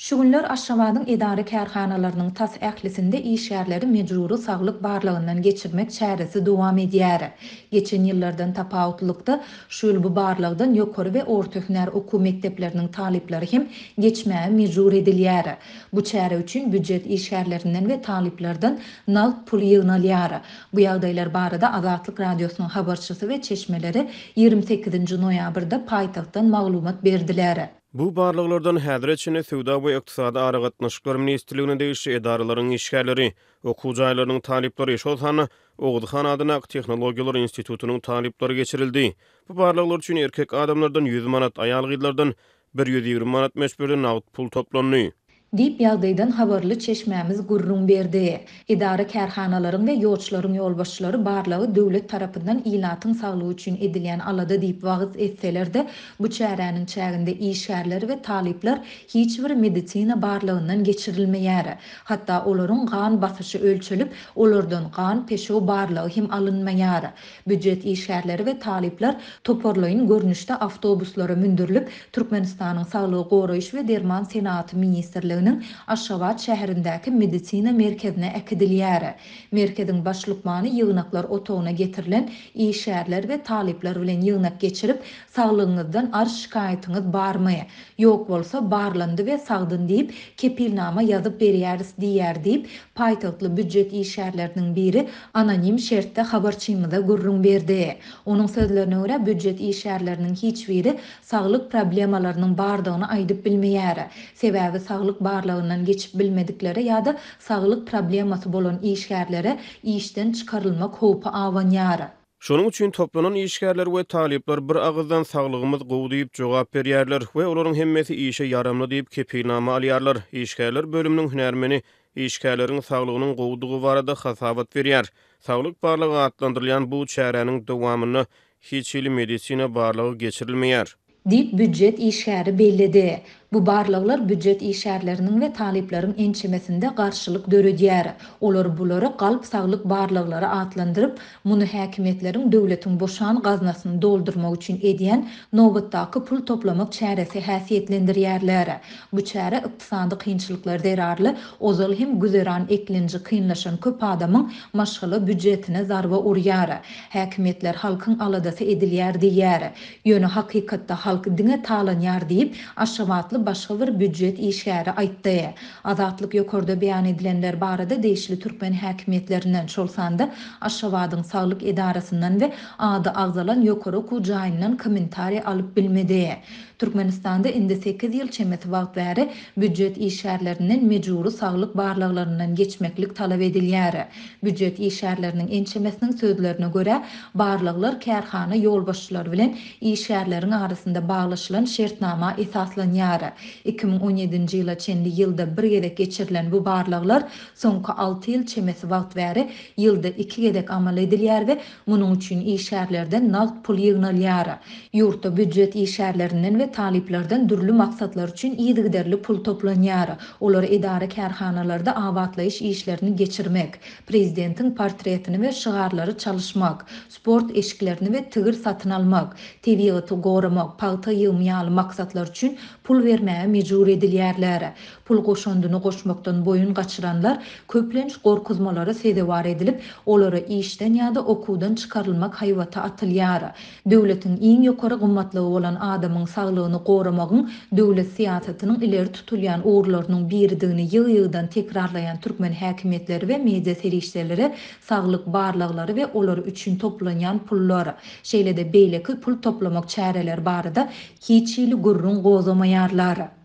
Şu günler Aşgabatyň edara kärhanalarynyň tas ählisinde iş ýerleri mejburi saglyk barlygyndan geçirmek çäresi dowam edýär. Geçen ýyllardan tapawutlykda şu ýyl bu barlygdan ýokary we orta hünär okuw mekdepleriniň talipleri hem geçmäge mejbur edilýär. Bu çäre üçin büdjet iş ýerlerinden we taliplerden nalt pul ýygnalýar. Bu ýagdaýlar barada Azatlyk radiosynyň habarçysy we çeşmeleri 28 noýabrda paýtagtdan maglumat berdiler. Bu barlyklardan häzir içinde Suwda we Ykdysady aragatnaşyklar ministrligine degişli edaralaryň işgärleri, okuw jaýlarynyň talipleri şol sany Oguzhan adyna Tehnologiýalar institutunyň talipleri geçirildi. Bu barlyklar üçin erkek adamlardan 100 manat, aýal gyzlardan 120 manat meşburi nagd pul toplandy. Dip ýagdaýdan habarly çeşmämiz gurrun berdi. Edara kärhanalaryň we ýolçularyň ýolbaşçylary barlygy döwlet tarapyndan ilatyň saglygy üçin edilýän alada diýip wagyz etseler-de, bu çäräniň çäginde işgärler we talipler hiç bir medisina barlygyndan geçirilmeýär. Hatda olaryň gan basyşy ölçülip, olardan gan peşo barlygy hem alınmaýar. Büdjet işgärleri we talipler toporlaýyn görnüşde awtobuslara mündürilip, Türkmenistanyň Saglygy goraýyş we derman senaty ministrligi Aşgabat şäherindäki medisina merkezine ekidilýär. Merkeziň başlykmany ýygnaklar otagyna getirilen işgärler we talipler bilen ýygnak geçirip, saglygyňyzdan ar şikaýatyňyz barmy? Ýok bolsa barlandy we sagdyn diýip kepilnama ýazyp berýäris diýär diýip paýtagtly büdjet işgärleriniň biri anonim şertde habarçymyza gurrun berdi. Onuň sözlerine görä büdjet işgärleriniň hiç biri saglyk problemalarynyň bardygyny aýdyp bilmeýär. Sebäbi saglyk barlygyndan geçip bilmedikleri ýa-da saglyk problemasy bolan işgärlere işden çykarylmak howpy awanýar. Şonuň üçin toplanan işgärler we talipler bir agızdan saglygymyz gowy diýip jogap berýärler we olaryň hemmesi işe yaramly diýip kepilnama alýarlar. İşgärler bölüminiň hünärmeni işgärleriň saglygynyň gowdugy barada hasabat berýär. Saglyk barlygy adlandyrylýan bu çäreniň dowamyny hiç ýyl medisina barlygy geçirilmeýär. Dip büdjet işgäri bellidi. Bu barlyklar büdjet işgärleriniň we talipleriň ençemesinde garşylyk döredýär. Olar bulary galp saglyk barlyklary atlandyryp, muny häkimetleriň döwletiň boşan gaznasyny doldurmak üçin edýän nowbatdaky pul toplamak çäresi häsiýetlendirýärler. Bu çäre ykdysady kynçylyklar derarly, ozal hem güzeran eklenji kynlaşan köp adamyň maşgaly büdjetine zarba urýar. Häkimetler halkyň aladasy edilýär diýär. Ýöne hakykatda halk diňe talanýar diýip Aşgabatly başga bir büdjet işgäri aýtdy. Azatlyk ýokarda beýan edilenler barada deýişli türkmen häkimetlerinden şolsanda Aşgabatyň saglyk edarasyndan we ady agzalan ýokary okuw jaýyndan kommentariýa alyp bilmedi. Türkmenistanda indi 8 ýyl çemeti wagt bäri büdjet işgärlerinden mejburi saglyk barlyklaryndan geçmeklik talap edilýär. Büdjet işgärleriniň ençemesiniň sözlerine görä, barlyklar kärhana ýolbaşçylary bilen işgärleriň arasynda baglaşylan şertnama esaslanýar. 2017-nji ýyla çenli ýylda bir gedek geçirilen bu barlyklar soňky 6 ýyl çemesi wagt bäri ýylda 2 gedek amal edilýär we munyň üçin işgärlerden nalt pul ýygnalýar. Ýurtda büdjet işgärlerinden we taliplerden dürlü maksatlar üçin ýygyderli pul toplanýar. Olar edara kärhanalarda awatlaýyş işlerini geçirmek, prezidentiň portretini we şygarlary çalışmak, sport eşiklerini we tigir satyn almak, tebigaty goramak, paýta ýygmaýaly maksatlar üçin pul vermäge mejbur edilýärler. Pul goşandyny goşmakdan boyun gaçyranlar köplenç gorkuzmalary sedebar edilip, olary işden ýa-da okuwdan çykarylmak haýwata atylýar. Döwletiň iň ýokary gymmatlygy bolan adamyň saglygyny goramagyň döwlet siýasatynyň ileri tutulýan uğurlarynyň biridigini ýygy-ýygydan tekrarlayan türkmen häkimetleri we media serişleri saglyk barlyklary we olary üçin toplanýan pullar. Şeýle-de beýleki pul toplamak çäreler barada hiç ýyly gurrun gozamaýarlar.